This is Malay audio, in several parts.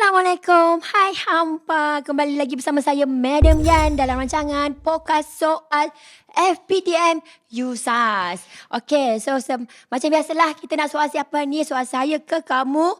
Assalamualaikum, hai hampa. Kembali lagi bersama saya Madam Yan dalam rancangan podcast soal FPTM USAS. Okay, so macam biasalah kita nak soal siapa ni? Soal saya ke kamu?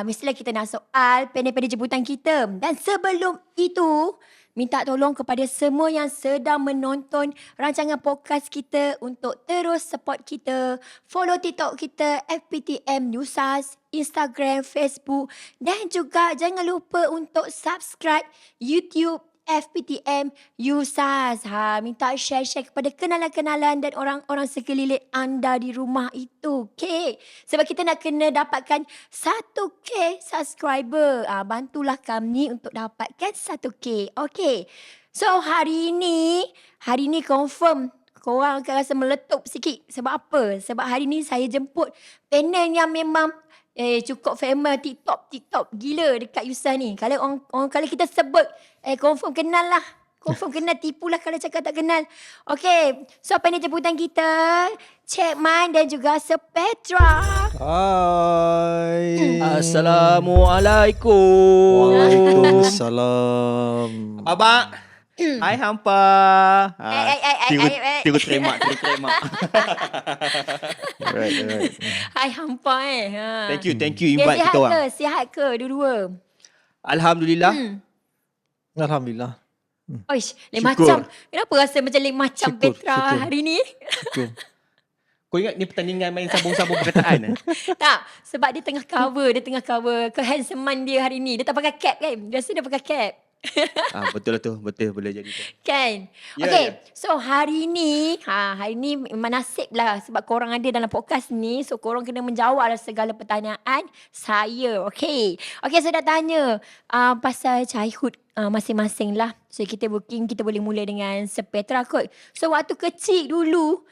Mestilah kita nak soal pendek-pendek jemputan kita. Dan sebelum itu, minta tolong kepada semua yang sedang menonton rancangan podcast kita untuk terus support kita. Follow TikTok kita FPTM USAS, Instagram, Facebook dan juga jangan lupa untuk subscribe YouTube FPTM USAS. Minta share-share kepada kenalan-kenalan dan orang-orang sekeliling anda di rumah itu. Okay? Sebab kita nak kena dapatkan 1K subscriber. Bantulah kami untuk dapatkan 1K. Okay. So hari ni confirm korang akan rasa meletup sikit. Sebab apa? Sebab hari ni saya jemput panel yang memang cukup famous TikTok gila dekat USAS ni. Kalau orang kalau kita sebut confirm kenal lah. Confirm kenal, tipulah kalau cakap tak kenal. Okay, so panel jemputan kita Cik Man dan juga Sir Petra. Hai. Assalamualaikum. Waalaikumsalam. Babak. Hai hampa. Tiru tremak. Right. Hai hampa Thank you invite kita orang. Sihat ke dua-dua? Alhamdulillah. Alhamdulillah. Oish, lain Syukur. macam. Kenapa rasa macam lain macam Syukur. Petra hari ni? Syukur. Kau ingat ni pertandingan main sambung-sambung perkataan? Tak, sebab dia tengah cover kehandsomean dia hari ni. Dia tak pakai cap kan? Biasa dia pakai cap. Betul lah tu. Betul boleh jadi tu. Kan? Ya, Okay, ya. so hari ni memang nasib lah sebab korang ada dalam podcast ni. So korang kena menjawab lah segala pertanyaan saya. Okay, saya dah tanya pasal childhood masing-masing lah. So kita boleh mula dengan Sir Petra kot. So waktu kecil dulu,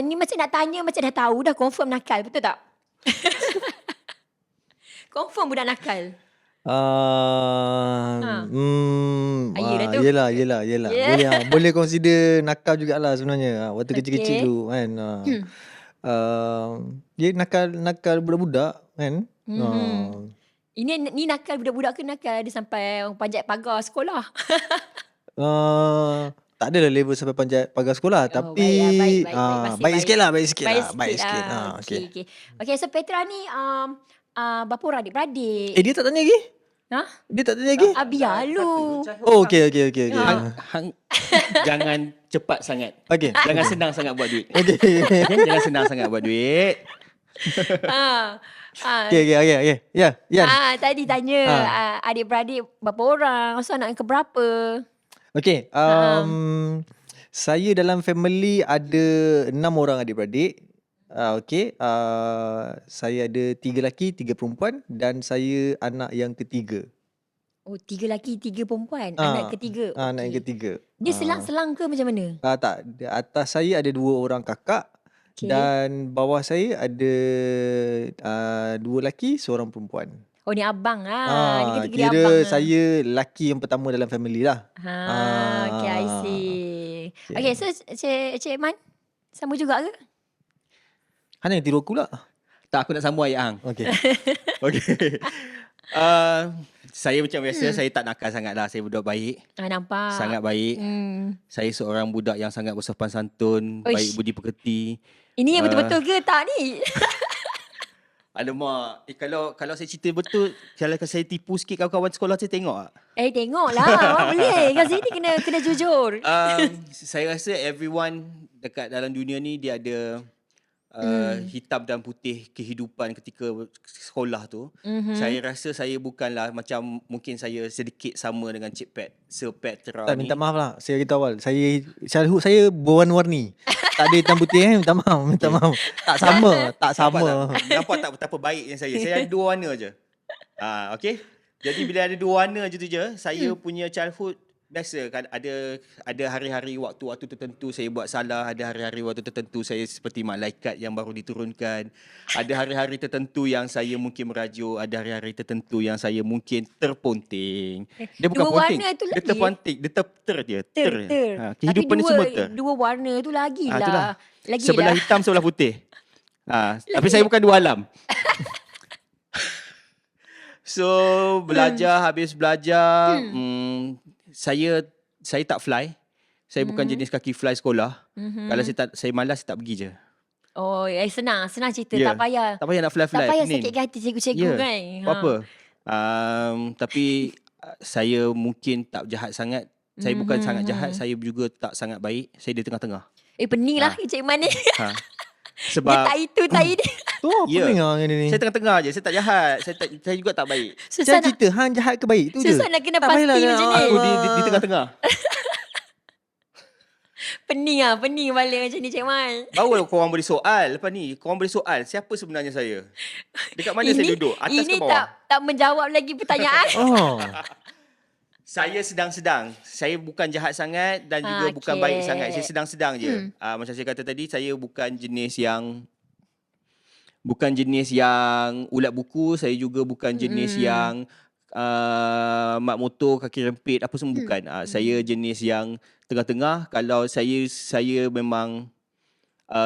ni macam nak tanya macam dah tahu dah confirm nakal, betul tak? Confirm budak nakal. Yelah tu. Yelah. Yeah. Boleh consider nakal jugalah sebenarnya. Waktu kecil-kecil dulu kan. Dia nakal budak-budak kan. Ini nakal budak-budak ke nakal dia sampai panjat pagar sekolah? Tak adalah level sampai panjat pagar sekolah, tapi baik sikit lah. Okay, so Petra ni berapa orang adik-beradik? Dia tak tanya lagi? Dia tak tanya lagi? Biar lu. Oh, okay. Jangan cepat sangat. Okay. Jangan senang sangat buat duit. Okay. Jangan senang sangat buat duit. Okay. Ya. Tadi tanya adik-beradik berapa orang? So anak yang keberapa? Okay. Saya dalam family ada 6 orang adik-beradik. Saya ada 3 lelaki, 3 perempuan dan saya anak yang ketiga. Oh, 3 lelaki, 3 perempuan. Anak ketiga. Anak yang ketiga. Dia selang-selang ke macam mana? Tak. Atas saya ada 2 orang kakak. Okay. Dan bawah saya ada 2 lelaki, 1 perempuan. Oh, ni abang lah. Dia Kira abang saya lelaki yang pertama dalam family lah. Okay, I see. Okay, so Cik Man, sama juga ke? Hana yang tiru aku lah. Tak, aku nak sambung ayat hang. Okay. Saya macam biasa, saya tak nakal sangat lah. Saya budak baik. Nampak. Sangat baik. Saya seorang budak yang sangat bersopan santun, baik budi pekerti. Ini yang betul-betul ke tak ni? Alamak, kalau saya cerita betul, kalau saya tipu sikit kawan-kawan sekolah saya tengok tak? Tengoklah. Awak boleh. Kat sini kena jujur. Saya rasa everyone dekat dalam dunia ni dia ada hitam dan putih kehidupan ketika sekolah tu. Saya rasa saya bukanlah macam mungkin saya sedikit sama dengan Sir Petra Tak, ni. minta maaf lah. Saya beritahu awal. Childhood saya berwarna-warni. Tak ada hitam putih minta maaf. Tak sama. Nampak tak betapa baiknya saya. Saya ada 2 warna je. Okay. Jadi bila ada 2 warna je tu je, saya punya childhood biasa kan, ada hari-hari waktu tertentu saya buat salah, ada hari-hari waktu tertentu saya seperti malaikat yang baru diturunkan, ada hari-hari tertentu yang saya mungkin merajuk, ada hari-hari tertentu yang saya mungkin terponting. Dia bukan ponting, dia terponting, dia ter. Kehidupan ni semua ter. 2 warna tu lagilah. Sebelah hitam, sebelah putih. Tapi saya bukan 2 alam. So habis belajar, saya tak fly. Saya bukan jenis kaki fly sekolah. Kalau saya malas, saya tak pergi je. Oh, senang cerita. Ya. Tak payah. Tak payah nak fly-fly. Tak payah pening. sakit hati cikgu-cikgu Ya. kan. Apa-apa. Tapi saya mungkin tak jahat sangat. Saya bukan sangat jahat, saya juga tak sangat baik. Saya di tengah-tengah. Pening lah Encik Man ni. Ha. Dia Sebab tak itu, tak ini. Tu Ya. pening lah dengan dia ni. saya tengah-tengah je. Saya tak jahat. Saya juga tak baik. Susah Jangan nak, cerita hang jahat ke baik tu je. susah nak kena Tak pasti payahlah macam ni. Aku di tengah-tengah. Pening balik macam ni Cik Man. Baru korang boleh soal lepas ni. Korang boleh soal siapa sebenarnya saya. Dekat mana saya duduk? Atas ini ke bawah? tak menjawab lagi pertanyaan. Oh. Saya sedang-sedang. Saya bukan jahat sangat dan juga bukan okey. baik sangat. Saya sedang-sedang je. Macam saya kata tadi, saya bukan jenis yang ulat buku. Saya juga bukan jenis yang mak motor, kaki rempit, apa semua bukan. Saya jenis yang tengah-tengah. Kalau saya memang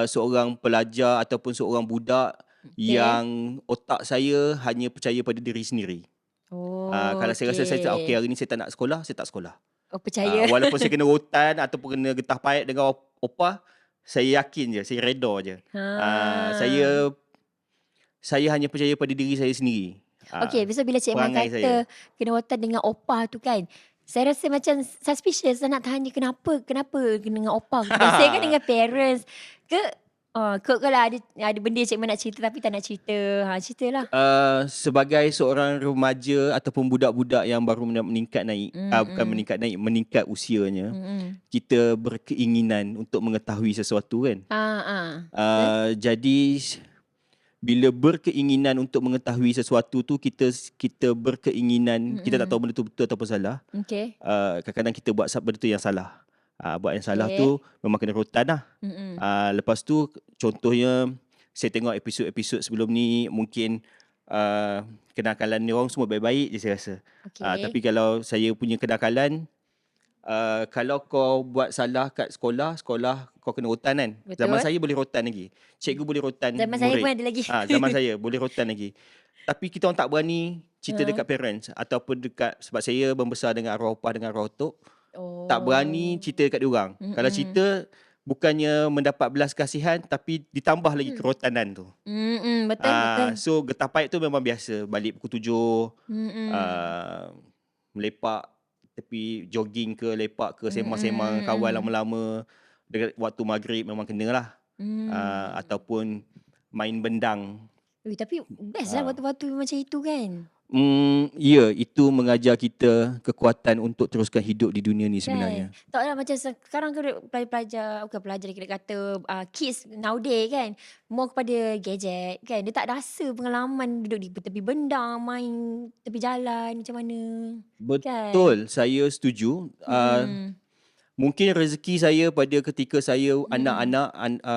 seorang pelajar ataupun seorang budak yang otak saya hanya percaya pada diri sendiri. Oh, Kalau saya rasa saya tak okey hari ni saya tak nak sekolah, saya tak sekolah. Oh, percaya. Walaupun saya kena rotan ataupun kena getah payat dengan opah, saya yakin je, saya redha je. Saya hanya percaya pada diri saya sendiri. Okey, besok bila Cik Man perangai kata kena rotan dengan opah tu kan, saya rasa macam suspicious. Saya nak tanya kenapa kena dengan opah. Biasanya kan dengan parents ke kalau ada benda Cik Man nak cerita tapi tak nak cerita. Ceritalah. Sebagai seorang remaja ataupun budak-budak yang baru meningkat naik, bukan meningkat naik, meningkat usianya, kita berkeinginan untuk mengetahui sesuatu kan. Jadi bila berkeinginan untuk mengetahui sesuatu tu, kita berkeinginan, kita tak tahu benda tu betul ataupun salah. Okey. Kadang-kadang kita buat benda tu yang salah. Buat yang salah tu memang kena rotan lah. Lepas tu contohnya saya tengok episod-episod sebelum ni, mungkin kenakalan ni orang semua baik-baik je saya rasa. Tapi kalau saya punya kenakalan, kalau kau buat salah kat sekolah kau kena rotan kan. Betul. Zaman saya boleh rotan lagi. Cikgu boleh rotan Zaman murid. saya pun ada lagi. Zaman saya boleh rotan lagi. Tapi kita orang tak berani cerita dekat parents ataupun sebab saya membesar dengan arwah opah dengan arwah atuk. Tak berani cerita dekat diorang. Kalau cerita, bukannya mendapat belas kasihan tapi ditambah lagi kerotanan tu. Betul. So getah payat tu memang biasa. Balik pukul 7, melepak tepi jogging ke, lepak ke, sembang-sembang kawan lama-lama. Dekat waktu maghrib memang kenalah. Ataupun main bendang. Tapi best lah waktu-waktu macam itu kan. Ya, itu mengajar kita kekuatan untuk teruskan hidup di dunia ni sebenarnya. Kan? Tak lah macam sekarang kan pelajar, bukan pelajar kita kata kids nowadays kan, more kepada gadget kan. Dia tak rasa pengalaman duduk di tepi bendang, main tepi jalan macam mana. Betul, saya setuju. Mungkin rezeki saya pada ketika saya anak-anak,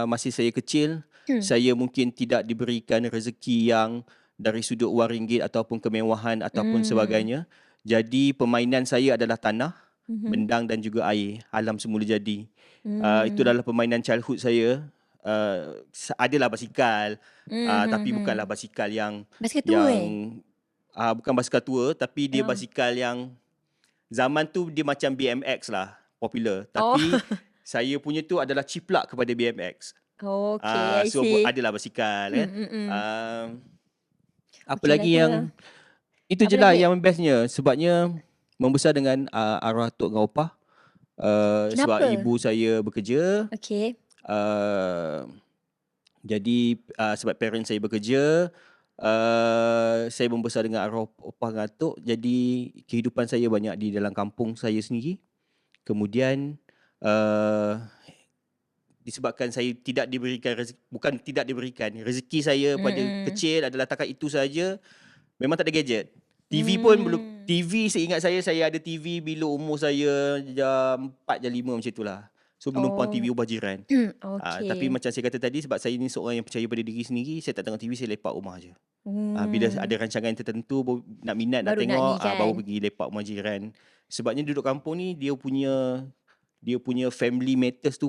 masih saya kecil, saya mungkin tidak diberikan rezeki yang dari sudut wang ringgit ataupun kemewahan ataupun sebagainya. Jadi permainan saya adalah tanah, bendang dan juga air. Alam semula jadi. Itu adalah permainan childhood saya. Adalah basikal, tapi bukanlah basikal yang basikal tua bukan basikal tua, tapi dia basikal yang zaman tu dia macam BMX lah, popular. Tapi saya punya tu adalah ciplak kepada BMX. Okay, so adalah basikal kan. Apa lagi yang itu je lah yang bestnya. Sebabnya membesar dengan arwah atuk dengan opah. Sebab ibu saya bekerja. Okay. Jadi sebab parents saya bekerja, saya membesar dengan arwah opah dengan atuk. Jadi kehidupan saya banyak di dalam kampung saya sendiri. Kemudian disebabkan saya tidak diberikan rezeki saya pada kecil adalah takat itu saja. Memang tak ada gadget. TV pun belum. TV seingat saya ada TV bila umur saya jam 4 jam 5 macam itulah. So menumpang TV ubah jiran. Tapi macam saya kata tadi, sebab saya ni seorang yang percaya pada diri sendiri, saya tak tengok TV, saya lepak rumah je. Bila ada rancangan tertentu nak minat nak tengok, baru pergi lepak rumah jiran. Sebabnya duduk kampung ni dia punya family matters tu,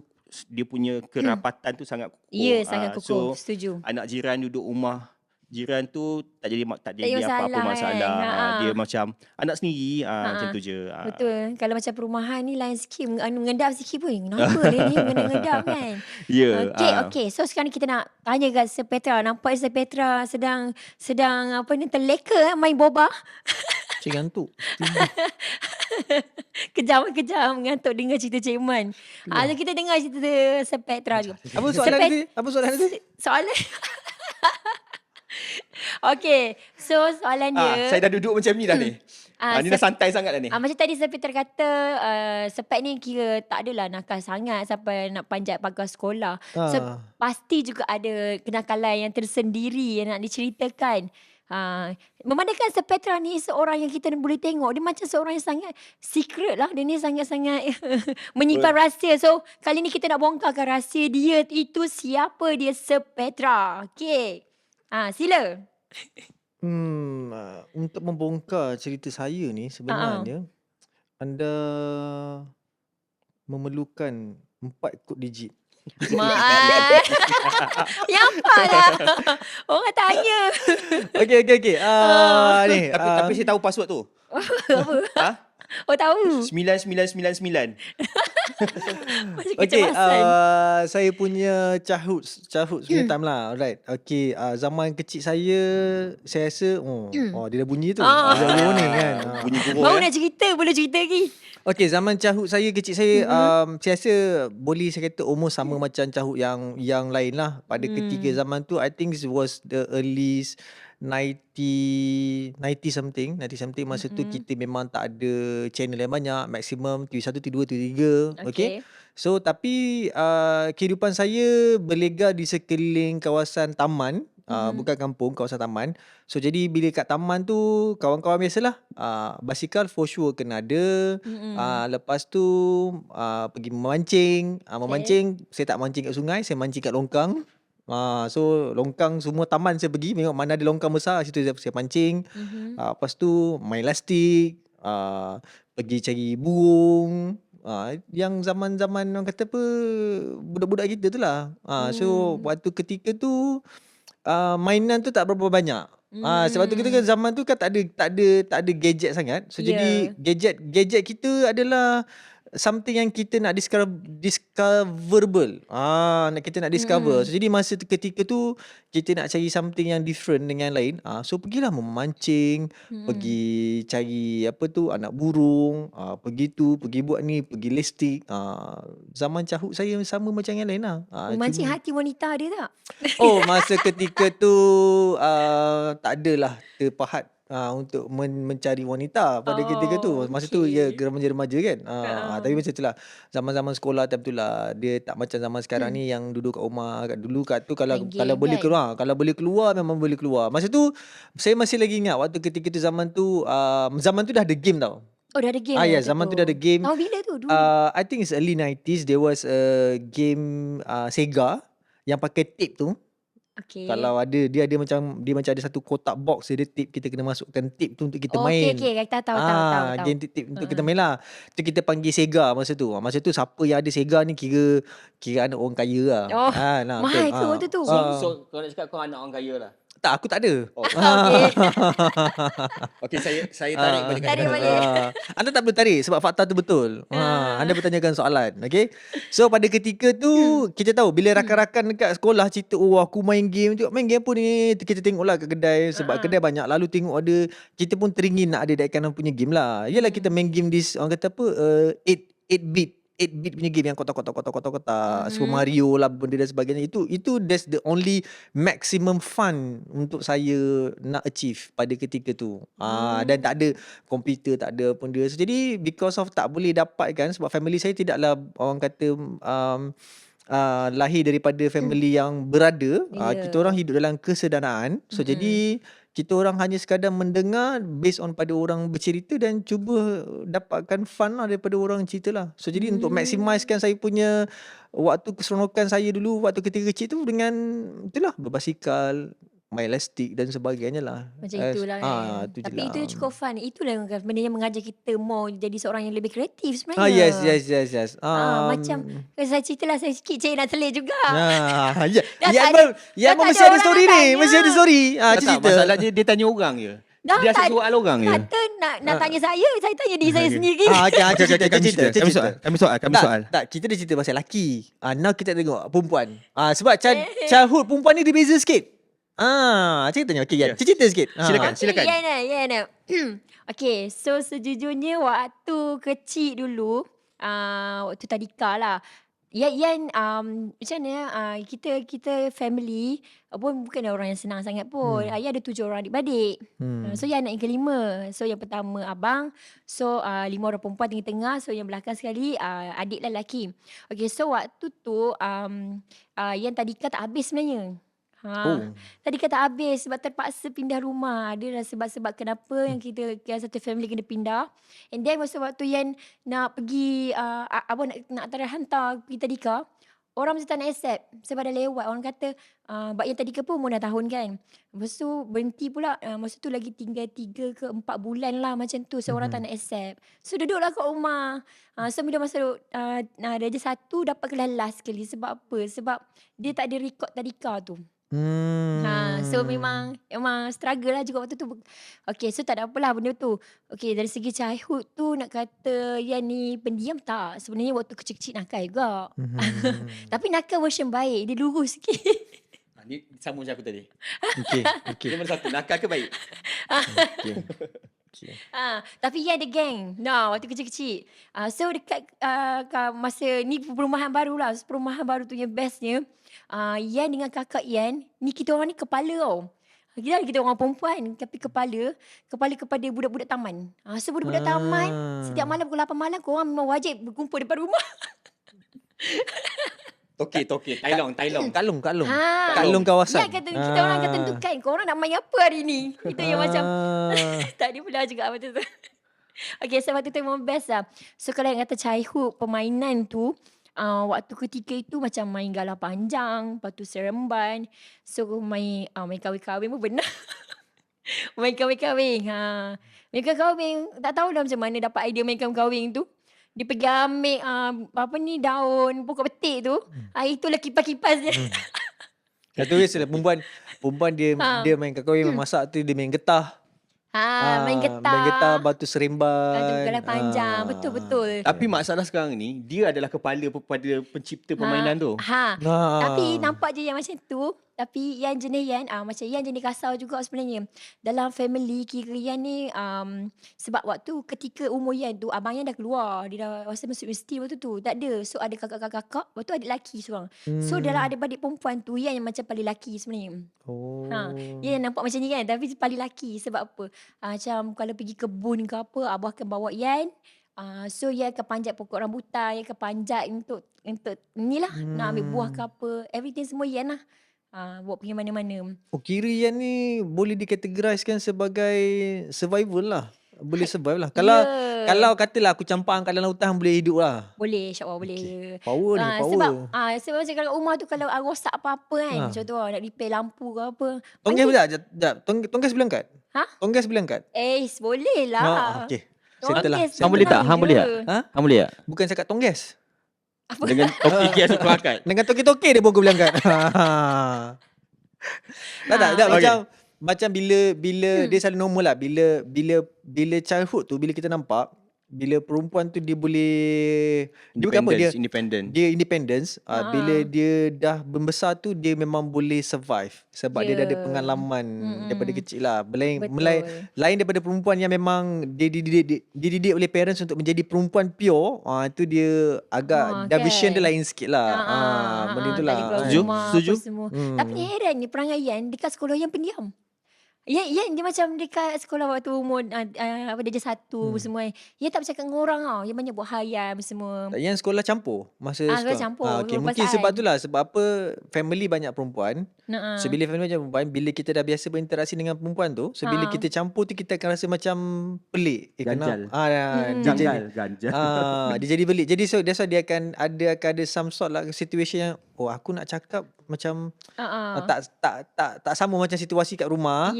dia punya kerapatan tu sangat kukuh. Ya, sangat kukuh. So setuju. anak jiran duduk rumah jiran tu tak jadi Tak ada apa-apa masalah kan. masalah. Dia Ha. macam anak sendiri, macam Ha. tu je. Betul. Kalau macam perumahan ni lain sikit, mengendap sikit pun. Kenapa dia ni mengendap kan? Ya. Okey. So sekarang kita nak tanya kat Sir Petra. Nampak Sir Petra sedang apa ni terleka main boba. Cik ngantuk. Kejam mengantuk dengar cerita Cik Man. So kita dengar cerita Sir Petra juga. Apa soalan tadi? Apa soalan tadi? Soalan Okey. So soalan dia Saya dah duduk macam ni dah ni. Ni dah santai sangat dah ni. macam tadi Sir Peter kata Sepet ni kira tak adalah nakal sangat sampai nak panjat pagar sekolah. So pasti juga ada kenakalan yang tersendiri yang nak diceritakan. Memandangkan Sir Petra ni seorang yang kita boleh tengok dia macam seorang yang sangat secret lah. Dia ni sangat-sangat menyimpan rahsia. So kali ni kita nak bongkarkan rahsia dia itu siapa dia Sir Petra. Okey. Sila. Untuk membongkar cerita saya ni sebenarnya anda memerlukan 4 kod digit. Maaf. Yang apa lah. Orang tanya. Okey. Ni. Tapi saya tahu password tu. Apa? Oh tahu. 9999. Macam Okey, kecemasan. saya punya childhood punya time lah. Alright. Okey, zaman kecil saya rasa dia dah bunyi tu. Dia warning kan. Bunyi Baru burung nak cerita, boleh cerita lagi. Okey, zaman childhood saya kecil saya saya rasa boleh saya kata almost sama macam childhood yang lain lah. Pada ketika zaman tu I think it was the early 90 something masa tu kita memang tak ada channel yang banyak, maksimum TV1, TV2, TV3. Okay. So tapi kehidupan saya berlega di sekeliling kawasan taman, bukan kampung, kawasan taman. So jadi bila kat taman tu kawan-kawan biasalah, basikal for sure kena ada. Lepas tu pergi memancing. Memancing saya tak mancing kat sungai, saya mancing kat longkang. So longkang semua taman saya pergi, tengok mana ada longkang besar, situ saya pancing. Lepas tu main lastik, pergi cari burung. Yang zaman-zaman orang kata apa, budak-budak kita tu lah. So waktu ketika tu mainan tu tak berapa banyak. Sebab tu kita kan zaman tu kan tak ada gadget sangat. So jadi gadget kita adalah something yang kita nak discoverable. Kita nak discover. So jadi masa ketika tu kita nak cari something yang different dengan lain. So pergilah memancing, pergi cari apa tu anak burung, pergi buat ni, pergi listik. Zaman childhood saya sama macam yang lain lah. Memancing hati wanita dia tak? Masa ketika tu tak adalah terpahat untuk mencari wanita pada ketika tu. Masa tu remaja-remaja kan. Tapi macam itulah. Zaman-zaman sekolah time tu lah, dia tak macam zaman sekarang ni yang duduk kat rumah. Dulu kat tu kalau boleh keluar, kalau boleh keluar memang boleh keluar. Masa tu saya masih lagi ingat waktu ketika tu zaman tu dah ada game tau. Dah ada game. Zaman tu dah ada game. Tahun bila tu dulu? I think it's early 90s. There was a game Sega yang pakai tape tu. Okay. Kalau ada dia macam ada satu kotak box dia tape, kita kena masukkan tape tu untuk kita main. Okay. Tahu. Game tape untuk kita main lah. Tu kita panggil Sega masa tu. Masa tu siapa yang ada Sega ni kira anak orang kaya lah. Mahal ke waktu tu? So kau nak cakap kau anak orang kaya lah. Tak, aku tak ada. Okey, saya tarik balik. Tarik balik. Anda tak perlu tarik sebab fakta tu betul. Anda bertanyakan soalan. Okay. So pada ketika tu kita tahu bila rakan-rakan dekat sekolah cerita aku main game tu. Main game apa ni? Kita tengoklah kat kedai sebab kedai banyak. Lalu tengok ada, kita pun teringin nak ada that kind of punya game lah. Yalah kita main game orang kata apa 8-bit punya game yang kotak-kotak Super Mario lah benda dan sebagainya. Itu that's the only maximum fun untuk saya nak achieve pada ketika tu. Dan tak ada komputer, tak ada pun dia. So, jadi because of tak boleh dapatkan sebab family saya tidaklah orang kata lahir daripada family yang berada. Kita orang hidup dalam kesederhanaan. So jadi kita orang hanya sekadar mendengar based on pada orang bercerita dan cuba dapatkan fun lah daripada orang cerita lah. So jadi untuk maximizekan saya punya waktu keseronokan saya dulu waktu ketika kecil tu dengan itulah berbasikal, main elastik dan sebagainya lah. Macam itulah kan. Tu je Tapi lah. itu cukup fun. Itulah yang benda yang mengajar kita more jadi seorang yang lebih kreatif Ah, yes. sebenarnya. Macam saya ceritalah saya sikit je nak selit juga. Ya, Dah ya, tak ada- ya, dah tak mesti ada ada orang story nak ni. tanya. Mesti ada story. Tak, Cerita. masalahnya dia tanya orang je. Dah Dia tak asyik soal orang je. kata nak tanya saya tanya diri saya sendiri. Okay, cerita. Kami soal. Tak, kita dah cerita pasal lelaki. Now kita tengok perempuan. Sebab childhood perempuan ni dia beza sikit. Ceritanya. Okay, Ya. cerita sikit. Silakan. Okay, ya. Okay, so sejujurnya waktu kecil dulu, waktu tadika lah. Yan macam mana kita family pun bukan orang yang senang sangat pun. Ayah ada 7 orang adik-beradik. So Yan anak yang kelima. So yang pertama abang. So 5 orang perempuan tengah-tengah. So yang belakang sekali adik lelaki. Okay, so waktu tu Yan tadika tak habis sebenarnya. Tadi kata habis sebab terpaksa pindah rumah. Ada lah sebab-sebab kenapa yang kita satu family kena pindah. And then masa waktu yang nak pergi abang nak hantar pergi tadika, orang mesti tak nak accept sebab dah lewat. Orang kata bab yang tadika pun umur 6 tahun kan. Lepas tu berhenti pula. Masa tu lagi tinggal 3 ke 4 bulan lah macam tu. So orang tak nak accept. So duduklah kat rumah. So bila masuk darjah 1 dapat kelas last sekali. Sebab apa? Sebab dia tak ada rekod tadika tu. So memang struggle lah juga waktu tu. Okay, so tak ada apalah benda tu. Okay, dari segi childhood tu nak kata Yan ni pendiam tak. Sebenarnya waktu kecil-kecil nakal juga. Tapi nakal version baik. Dia lurus sikit. Ni sama macam aku tadi. Okay. Dia mana satu, nakal ke baik? Okay. Tapi Yan ada geng. Waktu kecil-kecil. So dekat masa ni perumahan baru lah. Perumahan baru tu yang bestnya. Yan dengan kakak Yan. Ni kita orang ni kepala tau. Kita orang perempuan. Tapi kepala kepada budak-budak taman. So budak-budak taman. Setiap malam pukul 8 malam. Korang memang wajib berkumpul depan rumah. Toke. Tailong. Kalung Yan kawasan. kita orang akan tentukan. Korang nak main apa hari ni. Kita yang macam tak ada pula juga waktu tu. Okay, so waktu tu memang best lah. So kalau yang kata childhood permainan tu, waktu ketika itu macam main galah panjang, lepas tu seremban. So main kahwin-kahwin pun benar. Main kahwin-kahwin. Main kahwin tak tahulah macam mana dapat idea main kahwin tu. Dia pergi ambil daun pokok betik tu. Itulah kipas-kipas dia. Kata biasalah perempuan dia main kakak masak tu dia main getah. Main getah. Main getah, batu seremban. Batu galah panjang. Betul-betul. Tapi masalah sekarang ni, dia adalah kepala pada pencipta permainan tu. Tapi nampak je yang macam tu. Tapi yang jenis Yan, macam Yan jenis kasar juga sebenarnya. Dalam family kira Yan ni, sebab waktu ketika umur Yan tu, abang Yan dah keluar. Dia dah rasa masuk universiti waktu tu. Tak ada. So ada kakak-kakak, lepas tu adik lelaki seorang. So dalam adik-adik perempuan tu, Yan yang macam paling lelaki sebenarnya. Yan nampak macam ni kan. Tapi paling lelaki. Sebab apa? Macam kalau pergi kebun ke apa, abah akan bawa Yan. So Yan akan panjat pokok rambutan. Yan akan panjat untuk inilah. Nak ambil buah ke apa. Everything semua Yan lah. Bawa pergi mana-mana. Kira Yan ni boleh dikategoriskan sebagai survival lah. Boleh survive lah. Kalau katalah aku campang kat dalam hutan boleh hidup lah. Boleh, insyaAllah boleh. Power ni, power. Sebab macam kalau rumah tu kalau rosak apa-apa kan. Macam tu nak repair lampu ke apa. Tonggas sekejap. Tonggas boleh angkat? Tonggas boleh angkat? Boleh lah. Okay. Settle lah. Hang boleh tak? Hang boleh tak? Bukan cakap tonggas. Apa? Dengan topi kias aku angkat. Dengan toke-toke dia pun boleh angkat. Tak. Macam bila dia selalu normal lah. Bila childhood tu, bila kita nampak, bila perempuan tu dia boleh dia independence. Bila dia dah membesar tu dia memang boleh survive sebab dia dah ada pengalaman daripada kecil lah. Lain daripada perempuan yang memang dia dididik oleh parents untuk menjadi perempuan pure. Itu dia agak dah vision dia lain sikit lah. Benda tu lah. Setuju? Tapi heran ni perangai Yan dekat sekolah yang pendiam. Yan dia macam dekat sekolah waktu umur darjah 1 semua. Yan tak bercakap dengan orang tau. Yan banyak buat hayam semua. Yang sekolah campur masa sekolah sekolah. campur. Okay, mungkin sebab itulah. Sebab apa family banyak perempuan. So bila family banyak perempuan, bila kita dah biasa berinteraksi dengan perempuan tu, so bila kita campur tu kita akan rasa macam pelik. Ganjal. Ganjal. Dia jadi pelik. Jadi so that's why dia akan ada some sort lah situation yang aku nak cakap macam Uh-uh. tak sama macam situasi kat rumah.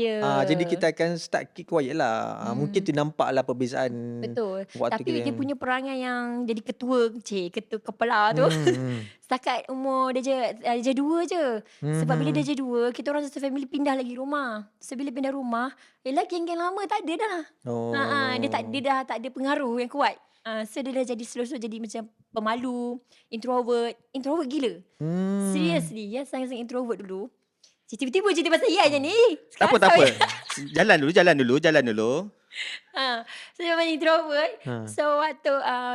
Jadi Ya. kita akan start keep quiet lah. Mungkin tu nampaklah perbezaan Betul. waktu Tapi dia kita. punya perangai yang jadi ketua, ketua kepala tu. Hmm. Setakat umur dia je 2 je. Sebab bila dia Hmm. je 2, kita orang satu family pindah lagi rumah. So bila pindah rumah, geng-geng lama tak ada dah. Dia Oh. dah tak ada pengaruh yang kuat. So dia dah jadi slow-slow jadi macam pemalu, introvert gila. Hmm. Seriously, ya sangat-sangat introvert dulu. Tiba-tiba cerita pasal Ian je ni. Tak apa, Sekarang tak apa. sampai Jalan dulu. So dia memang introvert. Ha. So waktu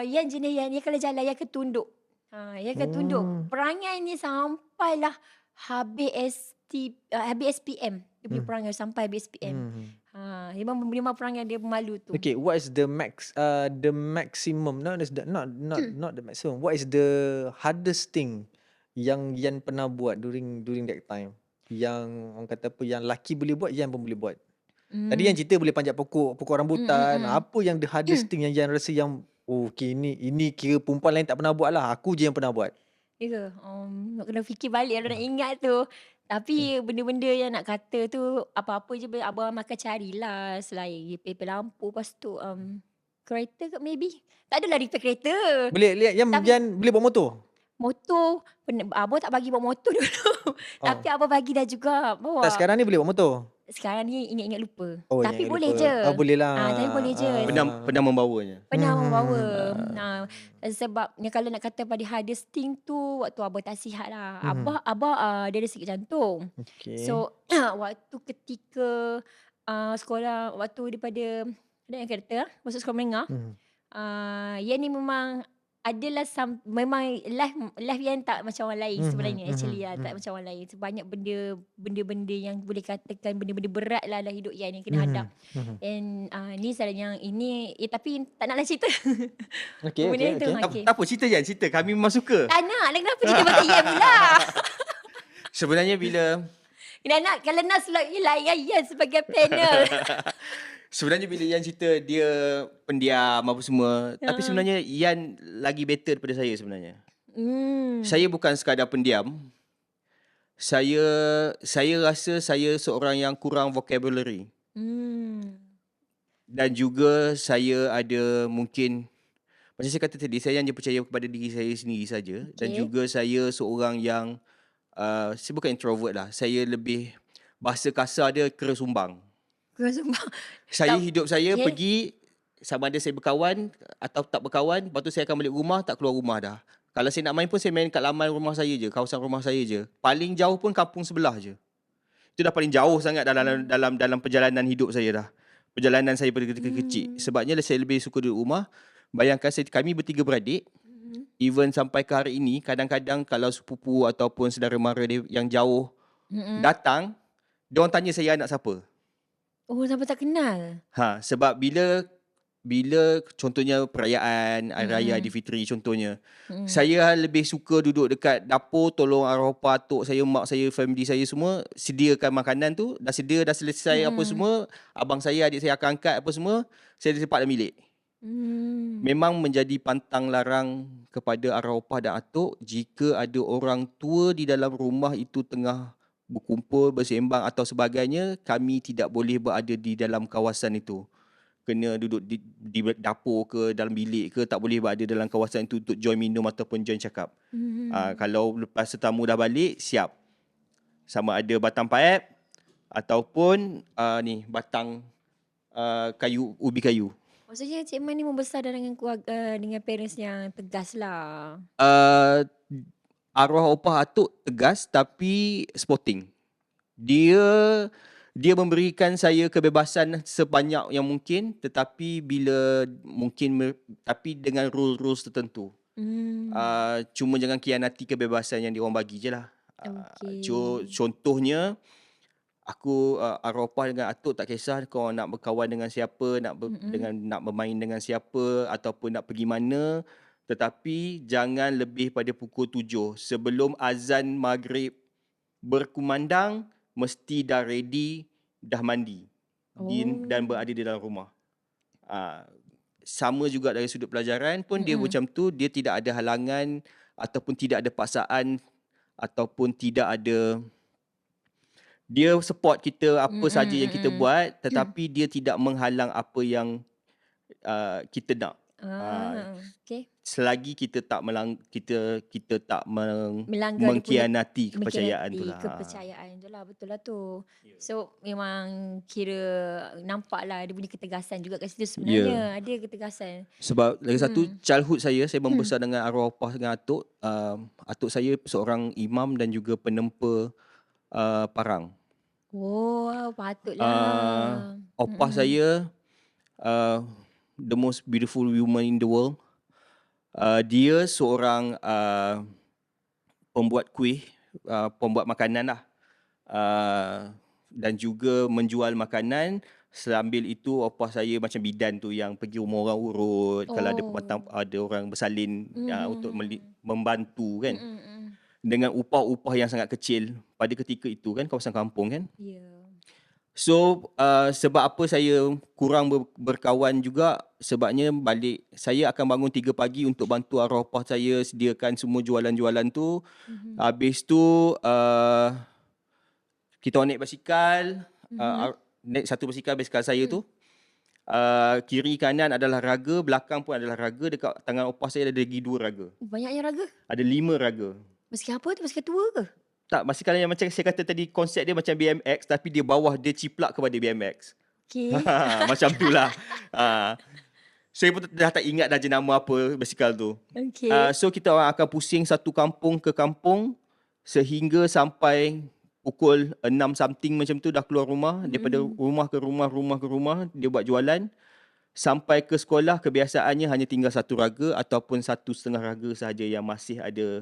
Yan jenis Yan, dia kalau jalan Yan akan tunduk. Yan akan tunduk. Oh. Perangai ni sampailah habis SPM. Dia punya perangai sampai habis SPM. Memang perangai dia malu tu. Okay, what is the maximum? Not the maximum. What is the hardest thing yang Yan pernah buat during that time? Yang orang kata apa, yang laki boleh buat, Yan pun boleh buat. Tadi Yan cerita boleh panjat pokok rambutan. Apa yang the hardest thing yang Yan rasa yang okay, ini kira perempuan lain tak pernah buat lah. Aku je yang pernah buat. Ya ke? Nak kena fikir balik kalau nak ingat tu. Tapi benda-benda yang nak kata tu, apa-apa je abang makan carilah. Selain repair lampu, lepas tu kereta ke maybe. Tak adalah repair kereta. Boleh lihat Yan boleh bawa motor? Motor, abang tak bagi bawa motor dulu. Tapi abang bagi dah juga bawa. Tak, sekarang ni boleh bawa motor? Sekarang ni ingat-ingat lupa. Oh, Tapi ingat boleh lupa. je. Boleh lah. Tapi boleh je. Pernah membawanya. Pernah membawa. Sebab kalau nak kata pada hardest thing tu, waktu abang tak sihat lah. Abah dia ada sakit jantung. Okay. So waktu ketika sekolah, waktu daripada ada yang kata masuk sekolah menengah, Yan ni memang adalah memang life yang tak macam orang lain sebenarnya. Actually tak macam orang lain. Banyak benda-benda yang boleh katakan benda-benda berat lah dalam hidup Yan yang kena hadap. And ni salah yang ini tapi tak naklah cerita. Okay. Tak apa, cerita Yan, cerita. Kami memang suka. Tak nak. Kenapa cerita pasal Yan pula? Sebenarnya Kalau nak slot Yan sebagai panel. Sebenarnya bila Yan cerita dia pendiam apa semua, tapi sebenarnya Yan lagi better daripada saya sebenarnya. Saya bukan sekadar pendiam. Saya rasa saya seorang yang kurang vocabulary. Dan juga saya ada mungkin, macam saya kata tadi, saya hanya percaya kepada diri saya sendiri saja. Dan juga saya seorang yang saya bukan introvert lah. Saya lebih, bahasa kasar dia, keresumbang. Hidup saya pergi, sama ada saya berkawan atau tak berkawan, lepas tu saya akan balik rumah, tak keluar rumah dah. Kalau saya nak main pun saya main kat laman rumah saya je, kawasan rumah saya je. Paling jauh pun kampung sebelah je. Itu dah paling jauh sangat dalam perjalanan hidup saya dah. Perjalanan saya pada ketika kecil. Sebabnya saya lebih suka duduk rumah. Bayangkan kami bertiga beradik. Even sampai ke hari ini, kadang-kadang kalau sepupu ataupun saudara mara yang jauh datang, dia orang tanya saya anak siapa. Oh, sampai tak kenal. Sebab bila contohnya perayaan Hari Raya Aidilfitri contohnya, saya lebih suka duduk dekat dapur, tolong arwah patok saya, mak saya, family saya semua sediakan makanan tu, dah selesai apa semua, abang saya, adik saya akan angkat apa semua, saya sepak dalam bilik. Memang menjadi pantang larang kepada arwah dan atuk jika ada orang tua di dalam rumah itu tengah berkumpul, bersembang atau sebagainya, kami tidak boleh berada di dalam kawasan itu. Kena duduk di dapur ke, dalam bilik ke, tak boleh berada dalam kawasan itu untuk join minum ataupun join cakap. Kalau lepas tetamu dah balik, siap. Sama ada batang paip ataupun batang kayu, ubi kayu. Maksudnya Cik Man ni membesar dengan keluarga, dengan parents yang tegas lah. Arwah opah atuk tegas tapi sporting. Dia memberikan saya kebebasan sebanyak yang mungkin, tetapi tapi dengan rules tertentu. Cuma jangan khianati kebebasan yang dia orang bagi je lah. Contohnya, aku arwah opah dengan atuk tak kisah kau nak berkawan dengan siapa, nak bermain dengan siapa ataupun nak pergi mana, tetapi jangan lebih pada pukul 7. Sebelum azan maghrib berkumandang, mesti dah ready, dah mandi dan berada di dalam rumah. Sama juga dari sudut pelajaran pun dia macam tu, dia tidak ada halangan ataupun tidak ada paksaan ataupun tidak ada, dia support kita apa saja yang kita buat, tetapi dia tidak menghalang apa yang kita nak. Okay. Selagi kita tak kita tak Melanggar dia punya mengkhianati kepercayaan tu mengkhianati lah. kepercayaan tu lah. Betul lah tu. So memang kira nampak lah dia punya ketegasan juga kat situ sebenarnya. Ada ketegasan. Sebab lagi satu, childhood saya membesar dengan arwah opah dengan atuk. Atuk saya seorang imam dan juga penempa parang. Oh, patutlah. Opah saya the most beautiful woman in the world. Dia seorang pembuat kuih, pembuat makanan lah. Dan juga menjual makanan. Sambil itu opah saya macam bidan tu yang pergi rumah orang urut. Kalau ada orang bersalin untuk membantu kan. Dengan upah-upah yang sangat kecil pada ketika itu kan, kawasan kampung kan. So sebab apa saya kurang berkawan juga, sebabnya balik saya akan bangun 3 pagi untuk bantu arwah opah saya sediakan semua jualan-jualan tu. Habis tu kita naik basikal, naik satu basikal saya tu. Kiri kanan adalah raga, belakang pun adalah raga. Dekat tangan opah saya ada lagi 2 raga. Banyaknya raga. Ada 5 raga. Basikal apa tu? Basikal tua ke? Tak, basikal yang macam saya kata tadi, konsep dia macam BMX tapi dia bawah dia ciplak kepada BMX. Okay. Macam tu lah. Saya pun dah tak ingat dah jenama apa basikal tu. Okay. So kita orang akan pusing satu kampung ke kampung sehingga sampai pukul 6 something macam tu dah keluar rumah. Daripada rumah ke rumah dia buat jualan. Sampai ke sekolah kebiasaannya hanya tinggal 1 raga ataupun 1.5 raga sahaja yang masih ada,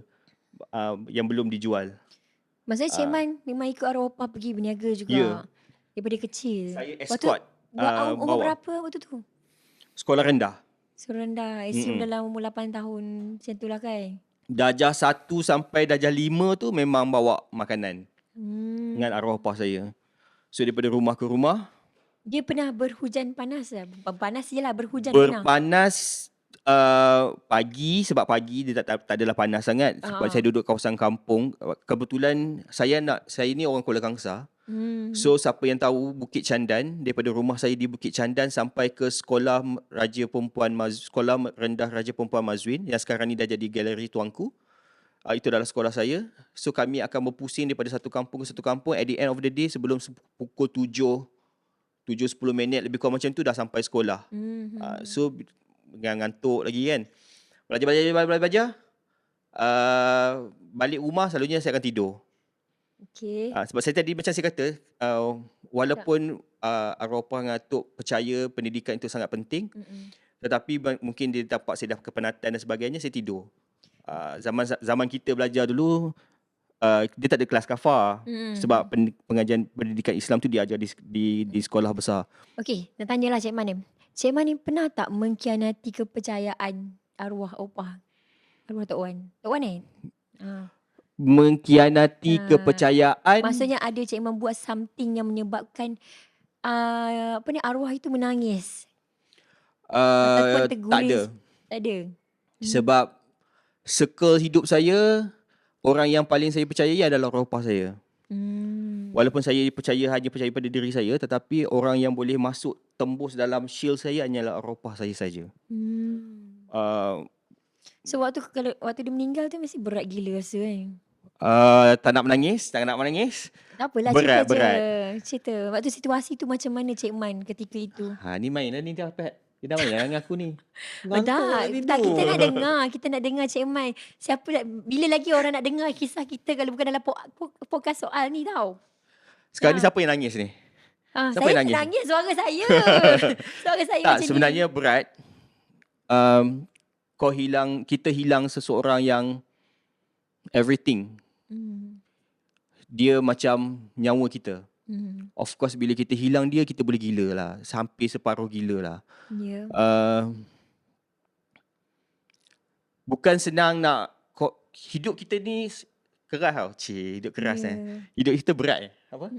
yang belum dijual. Maksudnya Cik Man memang ikut arwah opah pergi berniaga juga. Ya. Daripada kecil. Saya escort. Umur bawa. berapa waktu tu? Sekolah rendah. Rendah. Assume dalam umur 8 tahun macam tu lah kan? Darjah 1 sampai darjah 5 tu memang bawa makanan. Dengan arwah opah saya. So daripada rumah ke rumah. Dia pernah berhujan panas lah. Panas je lah, berhujan pernah. Berpanas pagi, sebab pagi dia tak adalah panas sangat. Sebab saya duduk kawasan kampung. Kebetulan saya ni orang Kuala Kangsar. So siapa yang tahu Bukit Candan, daripada rumah saya di Bukit Candan sampai ke sekolah sekolah rendah Raja Perempuan Mazwin yang sekarang ni dah jadi galeri tuanku. Itu adalah sekolah saya. So kami akan berpusing daripada satu kampung ke satu kampung. At the end of the day, sebelum pukul 7:10 minit lebih kurang macam tu dah sampai sekolah. So ngantuk lagi kan. Belajar. Balik rumah selalunya saya akan tidur. Okay. Sebab saya tadi macam saya kata, walaupun arwah opah dengan atuk percaya pendidikan itu sangat penting, tetapi mungkin dia dapat saya dah kepenatan dan sebagainya, saya tidur. Zaman kita belajar dulu, dia tak ada kelas kafar. Sebab pengajian pendidikan Islam tu diajar di sekolah besar. Okey, nak tanyalah Cik Man ni. Cik Man ni pernah tak mengkhianati kepercayaan arwah opah? Arwah Tok Wan. Tok Wan Mengkhianati kepercayaan. Maksudnya ada Cik Man buat something yang menyebabkan arwah itu menangis. Ataupun terguling. Tak ada. Tak ada. Sebab circle hidup saya, orang yang paling saya percayai adalah arwah opah saya. Walaupun saya hanya percaya pada diri saya, tetapi orang yang boleh masuk tembus dalam shield saya hanyalah arwah opah saya saja. So waktu dia meninggal tu mesti berat gila rasa kan? Tak nak menangis. Tak Tak apalah, berat. cerita. Waktu situasi tu macam mana Cik Man ketika itu? Ni main lah ni dah Pat. Dia dah main lah dengan aku ni. Tak, kita nak dengar. Kita nak dengar Cik Man. Bila lagi orang nak dengar kisah kita kalau bukan dalam podcast soal ni tau. Sekarang ni siapa yang nangis ni? Siapa Saya yang nangis? nangis suara saya. Suara saya Tak, macam sebenarnya ni. berat. Kita hilang seseorang yang everything. Dia macam nyawa kita. Of course bila kita hilang dia, kita boleh gila lah. Hampir separuh gila lah. Ya. Bukan senang nak hidup kita ni keras tau. Hidup keras Hidup kita berat Apa?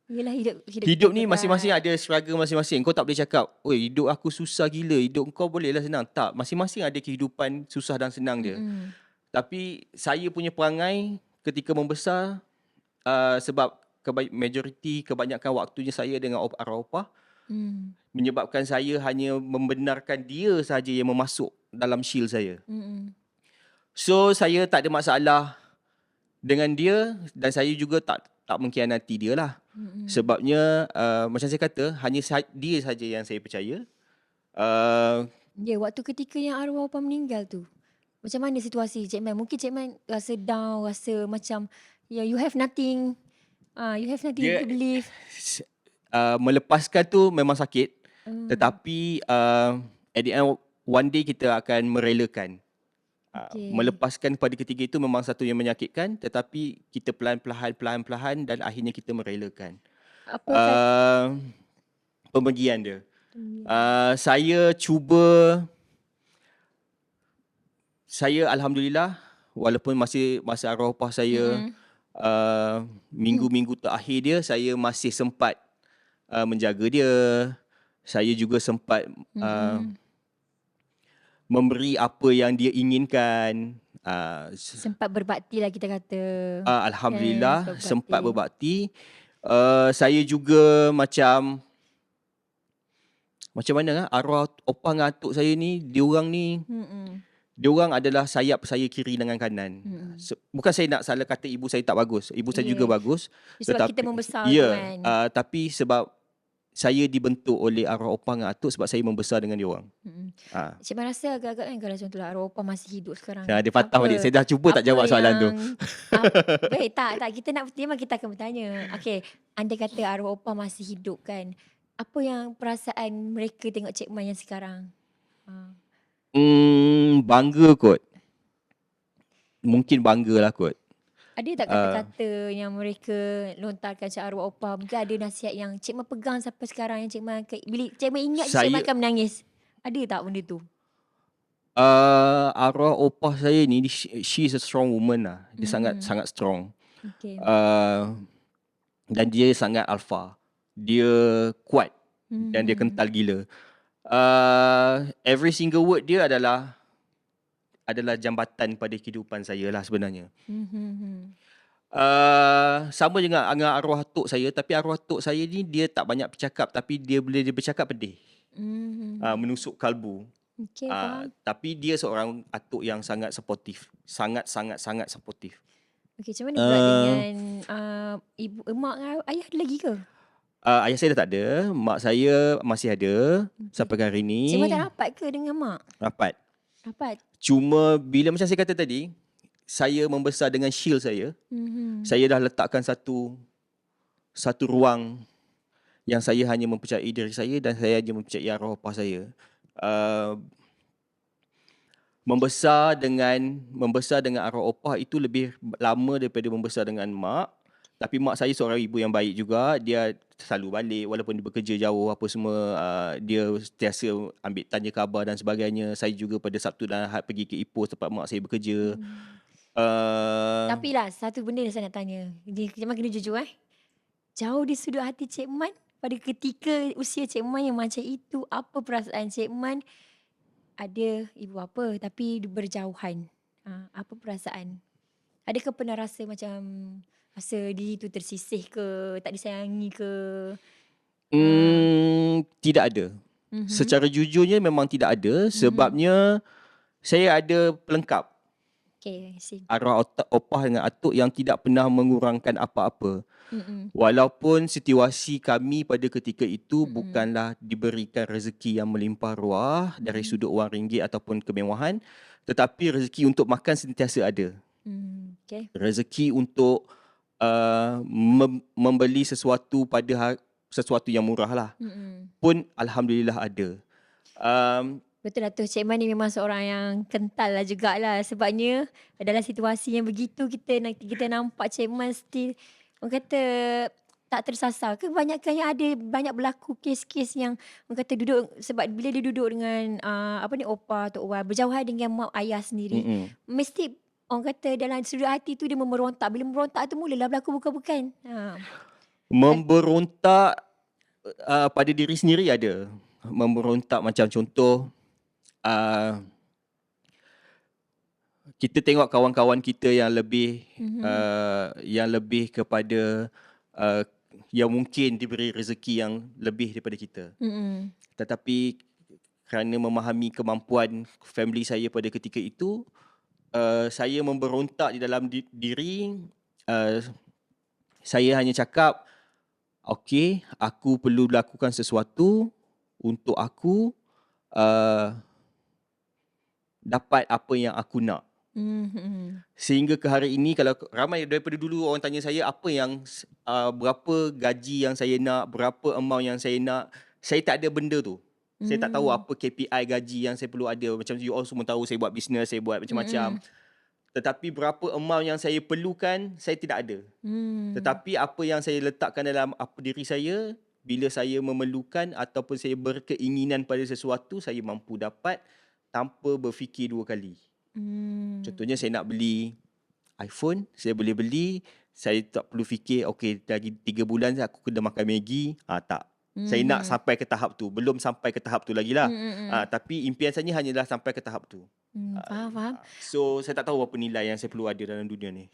Yelah Hidup ni masing-masing ada struggle masing-masing. Kau tak boleh cakap, oi hidup aku susah gila, hidup kau boleh lah senang. Tak, masing-masing ada kehidupan susah dan senang dia. Tapi saya punya perangai ketika membesar, sebab kebanyakan waktunya saya dengan arwah opah, menyebabkan saya hanya membenarkan dia saja yang memasuk dalam shield saya. So saya tak ada masalah dengan dia dan saya juga tak mengkhianati dia lah. Sebabnya macam saya kata, hanya dia saja yang saya percaya. Ya, waktu ketika yang arwah opah meninggal tu, macam mana situasi Cik Man? Mungkin Cik Man rasa down, rasa macam you have nothing. You have nothing Dia- to believe. Melepaskan tu memang sakit, tetapi at the end one day kita akan merelakan. Okay. Melepaskan pada ketika itu memang satu yang menyakitkan, tetapi kita perlahan-lahan dan akhirnya kita merelakan Apa kata? pemergian dia. Saya cuba, alhamdulillah, walaupun masa arwah opah saya minggu-minggu terakhir dia, saya masih sempat menjaga dia. Saya juga sempat memberi apa yang dia inginkan. Sempat berbakti lah kita kata. Alhamdulillah, Yes, sempat berbakti. Saya juga macam mana arwah opah dengan atuk saya ni, diorang adalah sayap saya kiri dengan kanan. Bukan saya nak salah kata ibu saya tak bagus. Ibu saya juga bagus. Sebab kita membesar tu ya, kan. tapi sebab saya dibentuk oleh arwah opah dengan atuk sebab saya membesar dengan diorang. Cik Man rasa agak-agak kan kalau contohlah arwah opah masih hidup sekarang. Dia patah balik. Saya dah cuba tak jawab soalan tu. Baik, tak. Memang kita akan bertanya. Okay, andai kata arwah opah masih hidup kan, apa yang perasaan mereka tengok Cik Man yang sekarang? Bangga kot. Mungkin bangga lah kot. Ada tak kata-kata yang mereka lontarkan macam arwah opah? Mungkin ada nasihat yang Cik Man pegang sampai sekarang yang Cik Man, bila Cik Man ingat Cik Man akan menangis. Ada tak benda tu? Arwah opah saya ni, she's a strong woman lah. Dia sangat strong. Okay. Dan dia sangat alpha. Dia kuat dan dia kental gila. Every single word dia adalah jambatan pada kehidupan saya lah sebenarnya. Sama dengan arwah atuk saya, tapi arwah atuk saya ni dia tak banyak bercakap, tapi dia bercakap pedih. Menusuk kalbu. Okay, faham. Tapi dia seorang atuk yang sangat supportive. Sangat supportive. Okay, macam mana pula dengan ibu, emak dengan ayah ada lagi ke? Ayah saya dah tak ada. Mak saya masih ada sampai hari ni. Cik Man tak rapat ke dengan mak? Rapat. Cuma Bila macam saya kata tadi, saya membesar dengan shield saya. Saya dah letakkan satu ruang yang saya hanya mempercayai diri saya dan saya hanya mempercayai arwah opah saya. Membesar dengan arwah opah itu lebih lama daripada membesar dengan mak. Tapi mak saya seorang ibu yang baik juga. Dia selalu balik walaupun dia bekerja jauh apa semua. Dia sentiasa ambil tanya khabar dan sebagainya. Saya juga pada Sabtu dan Ahad pergi ke Ipoh tempat mak saya bekerja. Tapi lah, satu benda yang saya nak tanya. Cik Man kena jujur jauh di sudut hati Cik Man pada ketika usia Cik Man yang macam itu, apa perasaan Cik Man? Ada ibu bapa tapi berjauhan. Apa perasaan? Adakah pernah rasa macam rasa diri tu tersisih ke, tak disayangi ke? Tidak ada. Secara jujurnya memang tidak ada. Sebabnya saya ada pelengkap. Okay, I see. Arwah opah dengan atuk yang tidak pernah mengurangkan apa-apa. Walaupun situasi kami pada ketika itu bukanlah diberikan rezeki yang melimpah ruah dari sudut wang ringgit ataupun kemewahan, tetapi rezeki untuk makan sentiasa ada. Okay. Rezeki untuk membeli sesuatu sesuatu yang murah lah. Pun alhamdulillah ada. Betul lah tu, Cik Man ni memang seorang yang kental lah jugalah. Sebabnya dalam situasi yang begitu kita nampak Cik Man still, orang kata tak tersasar. Kebanyakan yang ada banyak berlaku kes-kes yang orang kata duduk, sebab bila dia duduk dengan opah atau Wan, berjauhan dengan mak ayah sendiri, mesti orang kata dalam sudut hati tu dia memberontak. Bila memberontak tu mulalah berlaku bukan-bukan. Memberontak pada diri sendiri ada. Memberontak macam contoh, kita tengok kawan-kawan kita yang lebih kepada yang mungkin diberi rezeki yang lebih daripada kita. Tetapi kerana memahami kemampuan family saya pada ketika itu, saya memberontak di dalam diri. Saya hanya cakap, okey, aku perlu lakukan sesuatu untuk aku dapat apa yang aku nak. Sehingga ke hari ini, kalau ramai daripada dulu orang tanya saya apa yang berapa gaji yang saya nak, berapa amount yang saya nak, saya tak ada benda tu. Saya tak tahu apa KPI gaji yang saya perlu ada. Macam you all semua tahu saya buat bisnes, saya buat macam-macam. Tetapi berapa amount yang saya perlukan, saya tidak ada. Tetapi apa yang saya letakkan dalam diri saya, bila saya memerlukan ataupun saya berkeinginan pada sesuatu, saya mampu dapat tanpa berfikir dua kali. Contohnya saya nak beli iPhone, saya boleh beli, saya tak perlu fikir, okey lagi 3 bulan aku kena makan Maggi. Tak. Saya nak sampai ke tahap tu. Belum sampai ke tahap tu lagi lah. Tapi impian saya hanyalah sampai ke tahap tu. Faham. So saya tak tahu apa nilai yang saya perlu ada dalam dunia ni.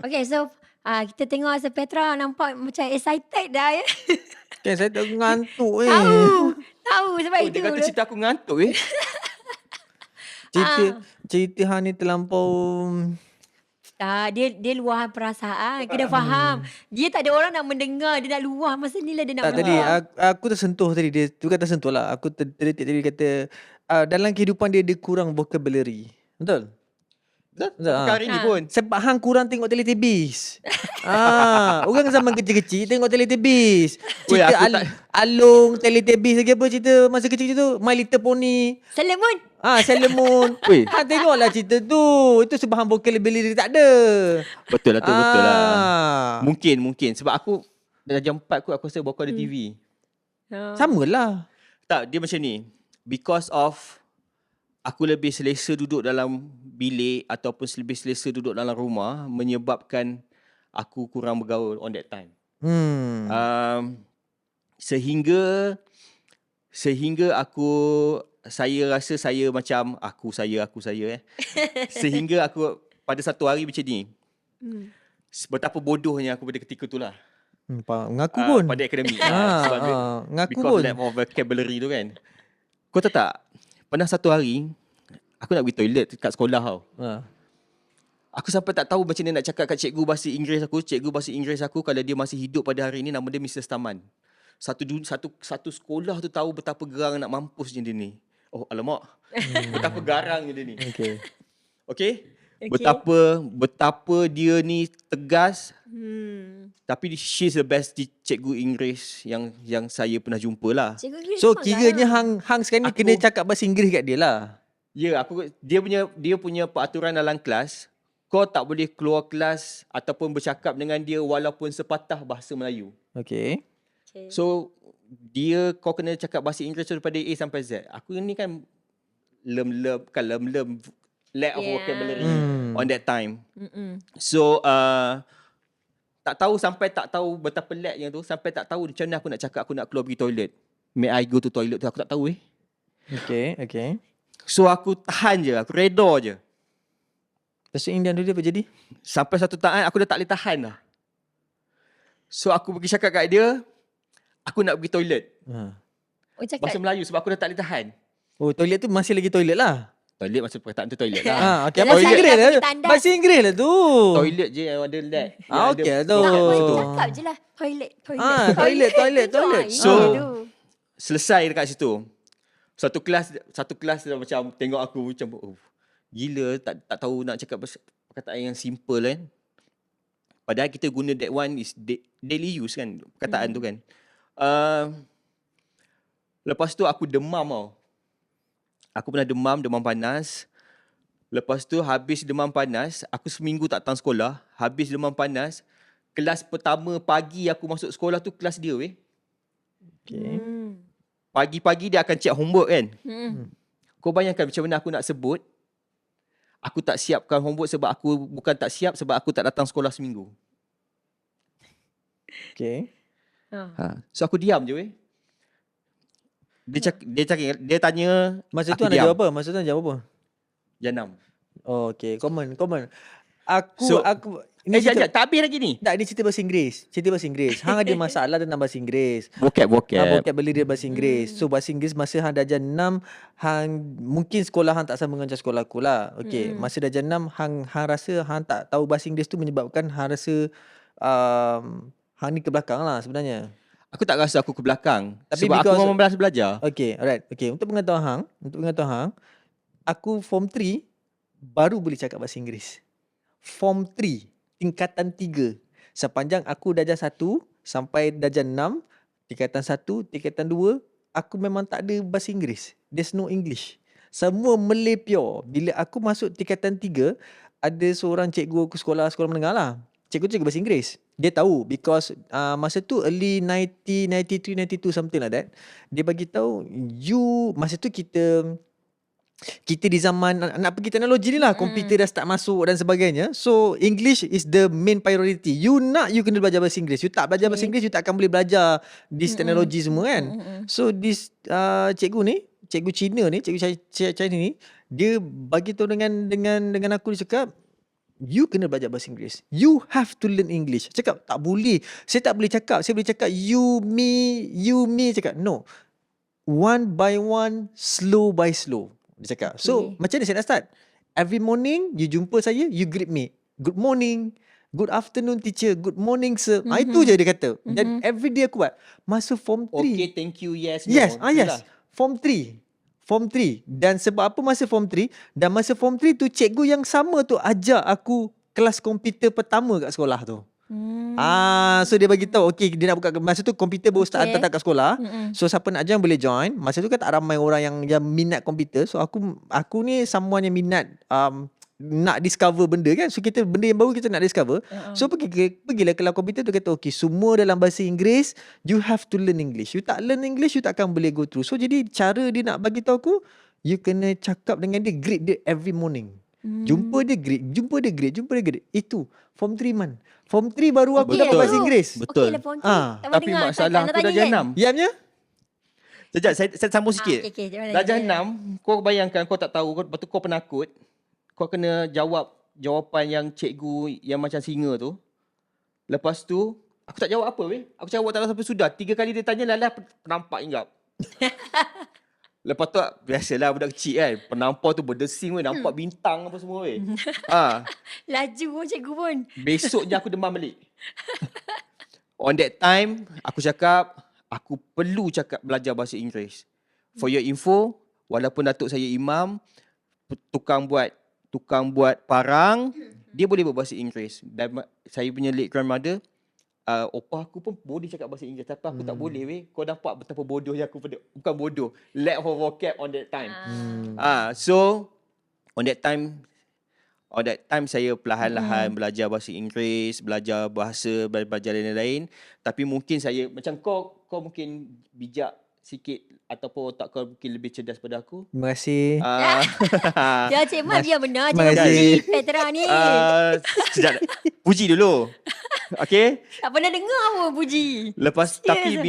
Okay, so kita tengok Sir Petra nampak macam excited dah ya. Kan saya tak ngantuk Tahu sebab itu. Dia kata cerita aku ngantuk Cerita hang ni terlampau. Dia luahan perasaan. Kena faham. Dia tak ada orang nak mendengar. Dia nak luah. Masa ni lah dia nak Tak tadi aku tersentuh tadi. Dia tu kata tersentuh lah. Aku terdetik tadi kata dalam kehidupan dia kurang vocabulary. Betul? Betul. Hari ni pun. Sebab hang kurang tengok Teletubbies. Orang zaman kecil-kecil tengok Teletubbies. Weh, Cerita aku tak- Along, Teletubbies lagi apa cerita masa kecil tu? My Little Pony. Sailor Moon. Sailor Moon. Weh. Hang tengoklah cerita tu. Itu sebab hang vocabulary tak ada. Betul lah tu, betul lah. Mungkin. Sebab aku dah jam 4 aku rasa baru aku ada TV. Sama lah. Tak, dia macam ni. Because of aku lebih selesa duduk dalam bilik ataupun lebih selesa duduk dalam rumah menyebabkan aku kurang bergaul on that time. Sehingga saya rasa saya macam saya. Sehingga aku pada satu hari macam ni. Betapa bodohnya aku pada ketika tu lah. Ngaku pun. Pada akademik. Ngaku Because pun. lack of vocabulary tu kan. Kau tahu tak? Pernah satu hari aku nak pergi toilet kat sekolah tau. Aku sampai tak tahu macam mana nak cakap kat cikgu bahasa Inggeris aku. Cikgu bahasa Inggeris aku kalau dia masih hidup pada hari ini nama dia Mr. Staman. Satu sekolah tu tahu betapa garang nak mampus je dia ni. Oh alamak. Betapa garangnya dia ni. Okay? Betapa dia ni tegas. Tapi she's the best cikgu Inggeris yang saya pernah jumpa lah. Cikgu Inggeris So pun kiranya garang. hang sekarang ni kena cakap bahasa Inggeris kat dia lah. Ya, dia punya peraturan dalam kelas, kau tak boleh keluar kelas ataupun bercakap dengan dia walaupun sepatah bahasa Melayu. Okay. So kau kena cakap bahasa Inggeris daripada A sampai Z. Aku ni kan lem lack of vocabulary on that time. So tak tahu betapa lagnya tu, sampai tak tahu macam mana aku nak cakap aku nak keluar pergi toilet. May I go to toilet tu aku tak tahu Okay. So aku tahan je, aku reda je. Bahasa Indian tu dia apa jadi? Sampai satu tahan aku dah tak boleh tahan dah. So aku pergi cakap kat dia, aku nak pergi toilet. Cakap. Bahasa Melayu sebab aku dah tak boleh tahan. Oh, toilet tu masih lagi toilet lah. Toilet maksud perkataan tu toilet lah. Okay, Dalam bahasa syariah Inggeris lah. punya tandas. Bahasa Inggeris lah tu. Toilet je yang ada lag. Okey tu. Cakap je lah. Toilet. Toilet. So, selesai dekat situ. Satu kelas dah macam tengok aku macam gila tak tahu nak cakap perkataan yang simple kan. Padahal kita guna that one is daily use kan perkataan tu kan. Lepas tu aku demam tau. Aku pernah demam panas. Lepas tu habis demam panas, aku seminggu tak datang sekolah. Habis demam panas, kelas pertama pagi aku masuk sekolah tu kelas dia weh. Okay. Pagi-pagi dia akan check homework kan. Kau bayangkan macam mana aku nak sebut. Aku tak siapkan homework sebab aku bukan tak siap sebab aku tak datang sekolah seminggu. Okay. So aku diam je weh. Dia tanya Masa tu aku anda diam. jawab apa? Jam 6. Oh, okay. Common. So, Aku ini sekejap, tak habis lagi ni. tak, ini cerita bahasa Inggeris. Hang ada masalah tentang bahasa Inggeris. Vocab. Vocabulary dia bahasa Inggeris. So bahasa Inggeris masa hang darjah 6, hang mungkin sekolah hang tak sama dengan macam sekolah aku lah. Okay, masa darjah 6 hang rasa hang tak tahu bahasa Inggeris tu menyebabkan hang rasa hang ni ke belakang lah sebenarnya. Aku tak rasa aku ke belakang. Tapi Sebab aku because- memang malas belajar. Okay, alright. Okay, untuk pengetahuan hang, aku form 3 baru boleh cakap bahasa Inggeris. Form 3, tingkatan 3. Sepanjang aku darjah 1 sampai darjah 6, tingkatan 1, tingkatan 2, aku memang tak ada bahasa Inggeris. There's no English. Semua Malay pure. Bila aku masuk tingkatan 3, ada seorang cikgu aku sekolah menengah lah. Cikgu bahasa Inggeris. Dia tahu because masa tu early 90, 93, 92 something like that. Dia bagi tahu masa tu kita di zaman nak pergi teknologi ni lah, komputer dah start masuk dan sebagainya. So English is the main priority. You kena belajar bahasa Inggeris. You tak belajar bahasa Inggeris, you tak akan boleh belajar this teknologi semua kan. So this cikgu Cina ni, cikgu China ni, dia bagi tahu dengan aku, dia cakap, you kena belajar bahasa Inggeris. You have to learn English. Cakap tak boleh. Saya tak boleh cakap. Saya boleh cakap you me. Cakap no. One by one, slow by slow. Dia cakap. So macam mana saya nak start? Every morning you jumpa saya, you greet me. Good morning. Good afternoon teacher. Good morning sir. Itu je dia kata. Dan every day aku buat. Masa form 3. Okay, thank you, yes, no. Yes. Itulah. Form 3. Dan sebab apa masa form 3? Dan masa form 3 tu cikgu yang sama tu ajak aku kelas komputer pertama kat sekolah tu. So dia bagi tahu, okay, dia nak buka masa tu komputer baru start hantar kat sekolah. So siapa nak join boleh join. Masa tu kan tak ramai orang yang minat komputer. So aku ni someone yang minat nak discover benda kan. So kita benda yang baru kita nak discover. So pergilah kelas komputer tu, kata okay, semua dalam bahasa Inggeris, you have to learn English. You tak learn English, you takkan boleh go through. So jadi cara dia nak bagi tahu aku, you kena cakap dengan dia, greet dia every morning. Jumpa dia greet. Itu form 3 man. Form 3 baru aku dapat bahasa Inggeris. Betul. Okay lah, phone tak pernah Tapi dengar. masalah Tak aku tanya darjah kan? 6. Yapnya? Sekejap, saya sambung sikit. Okay, macam mana? Darjah 6, kau bayangkan kau tak tahu, lepas tu kau penakut. Kau kena jawab jawapan yang cikgu yang macam singa tu. Lepas tu, aku tak jawab apa weh. Aku jawab tak tahu sampai sudah. 3 kali dia tanya, lalah penampak hinggap. Lepas tu, biasalah budak kecil kan. Penampar tu berdesing weh. Nampak bintang apa semua weh. Laju pun cikgu pun. Besoknya aku demam balik. On that time, aku cakap, aku perlu belajar bahasa Inggeris. For your info, walaupun datuk saya imam, tukang buat parang, dia boleh berbahasa Inggeris. Dan saya punya late grandmother, opah aku pun boleh cakap bahasa Inggeris. Tapi aku tak boleh weh. Kau nampak betapa bodohnya aku. Bukan bodoh. Lack of vocab on that time. So, on that time saya perlahan-lahan belajar bahasa Inggeris, belajar bahasa, belajar lain-lain. Tapi mungkin saya, macam kau mungkin bijak sikit ataupun otak kau mungkin lebih cerdas pada aku. Terima kasih. Ya, Cik Mat biar benar. Terima Jangan kasih. puji Petra ni. Sekejap. Puji dulu. Okay? Tak pernah dengar apa puji. Lepas, Yes. tapi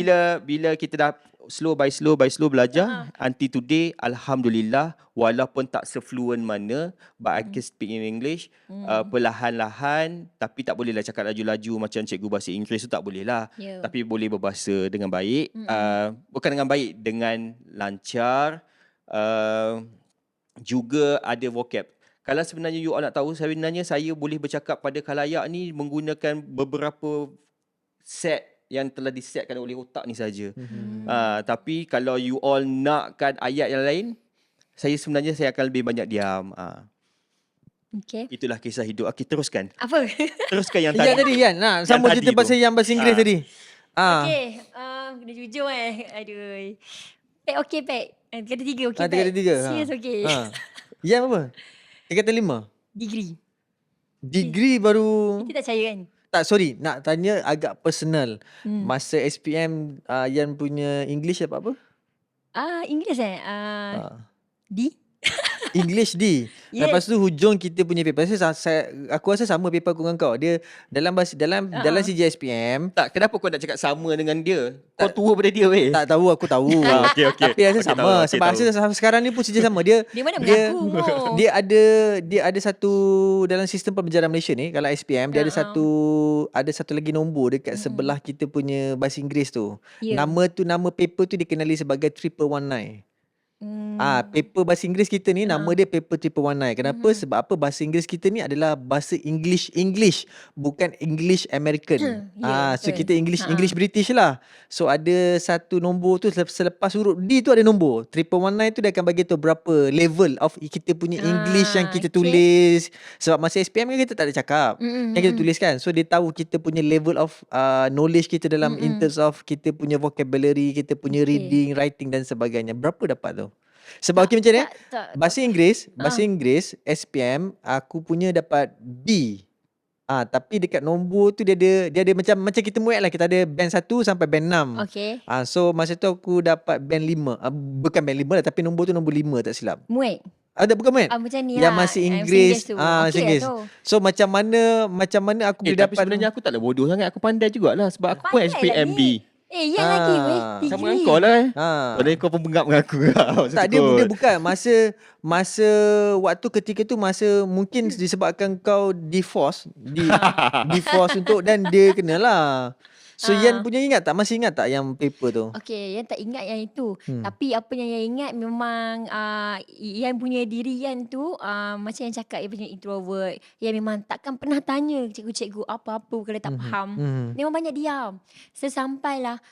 bila kita dah slow by slow belajar, until today, alhamdulillah, walaupun tak se-fluent mana, but I can speak in English, perlahan-lahan, tapi tak bolehlah cakap laju-laju macam cikgu bahasa Inggeris tu, tak boleh lah. Ya. Tapi boleh berbahasa dengan baik, bukan dengan baik, dengan lancar, juga ada vocab. Kalau sebenarnya you all nak tahu, sebenarnya saya boleh bercakap pada khalayak ni menggunakan beberapa set yang telah disetkan oleh otak ni saja. Tapi kalau you all nakkan ayat yang lain, saya akan lebih banyak diam. Okay. Itulah kisah hidup. Okay, teruskan. Apa? Teruskan yang Ya tadi. tadi kan. Sambung tadi cerita tu. pasal yang bahasa Inggeris tadi. Okay. Kena jujur Aduh. Pek okay, Pek. Kata 3 okay, Pek. Kata 3. Serius okay. Yang apa? Tingkatan 5. Degree baru. Kita tak percaya kan? Tak, sorry. Nak tanya agak personal. Masa SPM, Yan punya English apa? Inggeris D? English D. Yes. Lepas tu hujung kita punya paper. Aku rasa sama paper aku dengan kau. Dia dalam CGSPM. Tak, kenapa kau nak cakap sama dengan dia? Kau tua pada dia weh. Tak tahu, aku tahu. Okey. Tapi rasa Okey, sama. tahu, okey, Sebab tahu. rasa sekarang ni pun sejak sama. Dia Dia mana mengaku Mo? dia ada satu dalam sistem pembelajaran Malaysia ni, kalau SPM dia ada satu lagi nombor dekat sebelah kita punya bahasa Inggeris tu. Ya. Nama paper tu dikenali sebagai 1119. Paper bahasa Inggeris kita ni nama dia paper 1119. Kenapa? Sebab apa? Bahasa Inggeris kita ni adalah bahasa English, bukan English American. Ya, So betul. kita English British lah. So ada satu nombor tu, selepas huruf D tu ada nombor. 1119 tu dia akan bagi tahu berapa level of kita punya English yang kita tulis. Sebab masa SPM kan kita tak ada cakap. Yang kita tulis kan. So dia tahu kita punya level of knowledge kita dalam in terms of kita punya vocabulary, kita punya reading, writing dan sebagainya. Berapa dapat tu? Sebab macam ni tak. bahasa Inggeris SPM aku punya dapat B. Tapi dekat nombor tu dia ada macam kita muat lah, kita ada band 1 sampai band 6. Okay. So masa tu aku dapat band 5. Bukan band 5 lah, tapi nombor tu nombor 5 tak silap. Muat. Ada bukan muat? Macam ni Yang lah. masih Yang Inggeris. tu. Masih Okey Inggeris. lah tu. So macam mana aku boleh Tapi dapat sebenarnya aku taklah bodoh sangat. Aku pandai jugalah. Sebab aku pun Pandai lah SPMB. ni. Yang lagi weh. Sama dengan kau lah. Padahal kau pun bengap dengan aku. Tak, dia bukan masa waktu ketika tu mungkin disebabkan kau divorce untuk dan dia kenalah. So Yan punya masih ingat tak yang paper tu? Okey, Yan tak ingat yang itu. Tapi apa yang Yan ingat memang Yan punya diri Yan tu macam yang cakap Yan punya introvert. Yan memang takkan pernah tanya cikgu-cikgu apa-apa kalau tak faham. Memang banyak diam. Sesampailah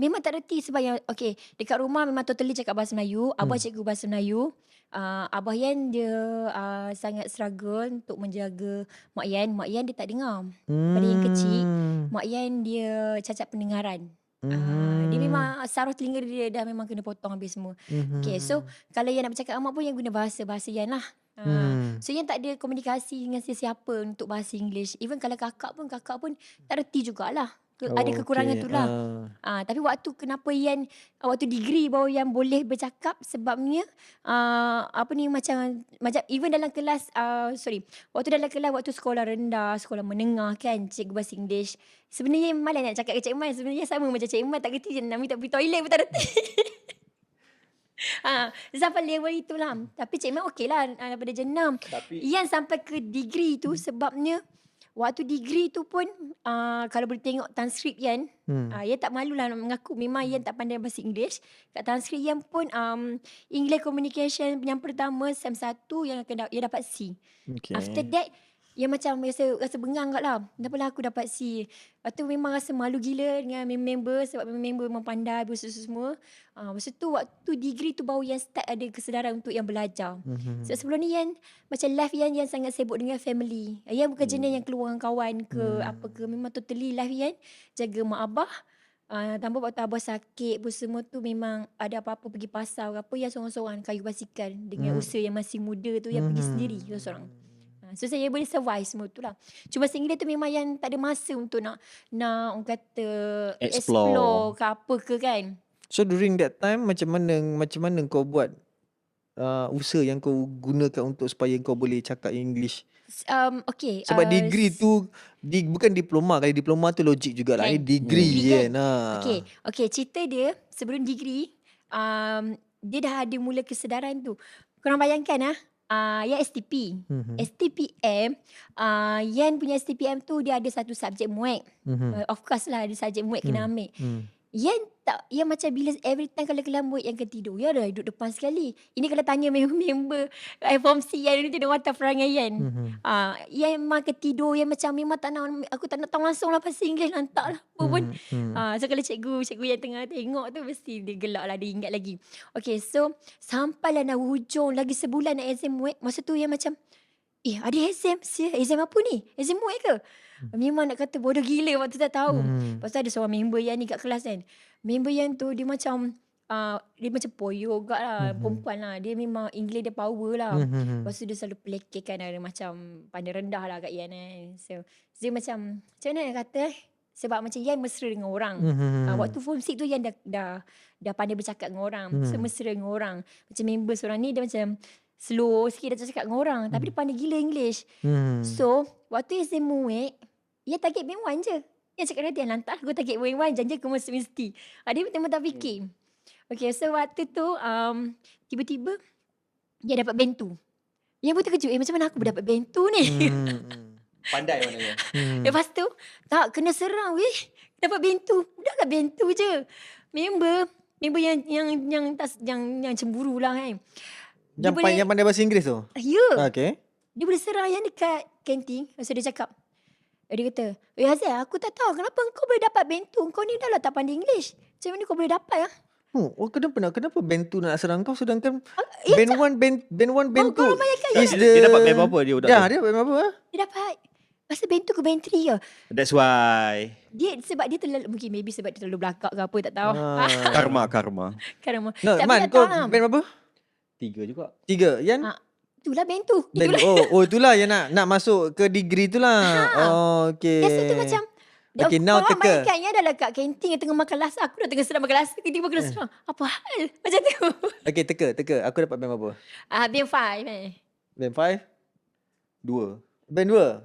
memang tak reti sebab yang dekat rumah memang totally cakap bahasa Melayu. Abah cikgu bahasa Melayu. Abah Yan dia sangat struggle untuk menjaga Mak Yan. Mak Yan dia tak dengar. Pada yang kecil, Mak Yan dia cacat pendengaran. Dia memang saraf telinga dia dah memang kena potong habis semua. Okay, so kalau Yan nak bercakap dengan Mak pun Yan guna bahasa Yan lah. So Yan tak ada komunikasi dengan sesiapa untuk bahasa English. Even kalau kakak pun tak reti jugalah. Ada kekurangan tu lah. Tapi kenapa Yan waktu degree baru Yan boleh bercakap sebabnya macam even dalam kelas waktu sekolah rendah, sekolah menengah kan, cikgu bahasa English. Sebenarnya Yan malas nak cakap dengan Cik Man. Sebenarnya sama macam Cik Man, tak kerti je nak minta pergi toilet pun tak reti. Sampai level itulah. Tapi Cik Man okey lah daripada jenam. Yan sampai ke degree tu sebabnya waktu degree tu pun kalau boleh tengok transkrip Yan, Yan tak malu lah nak mengaku memang Yan tak pandai bahasa English. Kat transkrip Yan pun English Communication yang pertama SEM 1 yang Yan dapat C. After that Yan macam rasa bengang kat lah. Kenapa lah aku dapat C. Lepas tu memang rasa malu gila dengan member sebab member memang pandai semua. Masa tu waktu degree tu baru Yan start ada kesedaran untuk Yan belajar. Sebab sebelum ni Yan macam life Yan sangat sibuk dengan family. Yan bukan jenis yang keluar dengan kawan ke memang totally life Yan jaga mak abah. Tambah waktu abah sakit pun semua tu memang ada apa-apa pergi pasar ke apa Yan seorang-seorang kayu basikal dengan usia yang masih muda tu Yan pergi sendiri seorang-seorang. So saya boleh survive semua tu lah. Cuma sehingga tu memang yang tak ada masa untuk nak orang kata explore ke apa ke kan. So during that time macam mana kau buat usaha yang kau gunakan untuk supaya kau boleh cakap English? Sebab degree tu bukan diploma. Kalau diploma tu logik jugalah. Ini degree je kan. Okay, cerita dia sebelum degree dia dah ada mula kesedaran tu. Korang bayangkan Yan STP. STPM, Yan punya STPM tu dia ada satu subjek muek. Of course lah ada subjek muek kena ambil. Yan macam bila every time kalau kelam muek yang akan tidur. Yan dah duduk depan sekali. Ini kalau tanya member Form C Yan ni dia mata perangai Yan. Yan memang ketidur. Yan macam memang tak nak, aku tak nak tahu langsung lah pasal English lantak lah apa pun. So kalau cikgu yang tengah tengok tu mesti dia gelak lah, dia ingat lagi. Okay, so sampailah nak hujung lagi sebulan nak exam muek. Masa tu Yan macam ada exam apa ni? Exam muek ke? Memang nak kata bodoh gila waktu tak tahu. Lepas tu ada seorang member yang ni kat kelas kan. Member yang tu dia macam poyo gak lah, perempuan lah. Dia memang English dia power lah. Lepas tu dia selalu pelekehkan ada macam pandai rendah lah kat Yan kan. So dia macam mana nak kata sebab macam Yan mesra dengan orang. Waktu form 6 tu Yan dah pandai bercakap dengan orang. So mesra dengan orang. Macam member seorang ni dia macam slow sikit dia cakap dengan orang. Tapi dia pandai gila English. So, waktu exam MUIK, dia target band 1 je. Dia cakap dengan dia, lantak aku target band 1, janji aku masuk universiti. Dia memang tak fikir. Okay, so waktu tu, tiba-tiba, dia dapat band 2. Yang pun terkejut, macam mana aku dapat band 2 ni? Pandai maknanya. Lepas tu, tak, kena serang weh. Dapat band 2. Udahlah band 2 je. Member yang cemburu lah kan. Dia Yang pandai bahasa Inggeris tu? Ya. Okay. Dia boleh serang yang dekat kantin. Lepas tu dia cakap. Dia kata, Hazal, aku tak tahu kenapa kau boleh dapat band 2. Kau ni dah lah tak pandai English. Macam mana kau boleh dapat lah? Kenapa band 2 nak serang kau sedangkan ya, band 1 band 2 kau bayangkan is ya. the Dia dapat band berapa dia budak Ya, tu? dia band berapa? Dia dapat. Masa band 2 ke band 3 ke? That's why. Sebab dia terlalu, mungkin maybe sebab dia terlalu belakang ke apa, tak tahu. Karma. Karma. No, Tapi Man, tak kau tahu lah. band berapa? 3 juga. 3. Yan? Itulah band 2. Band, itulah yang nak masuk ke degree tu lah. Okay. Biasa tu macam Okay, now korang teka. bayangkan ya dalam kat kantin yang tengah makan lasa. Aku dah tengah sedang makan lasa. Tiba-tiba kena serang. Apa hal? Macam tu. Okay, teka. Aku dapat band berapa? Band 5 Band 5? 2. Band 2?